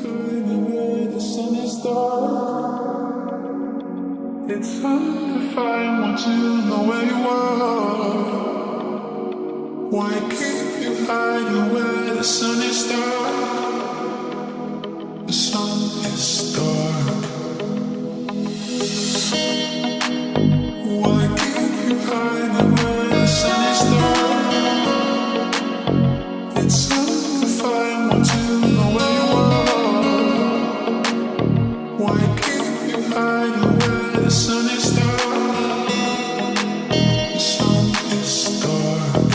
Anywhere the sun is dark, it's hard to find one to know where you are. Why keep you hiding where the sun is dark? The sun is dark. Why keep you hiding where the sun is dark? It's hard to find one to know where you are. Why keep you hiding where the sun is dark? The sun is dark.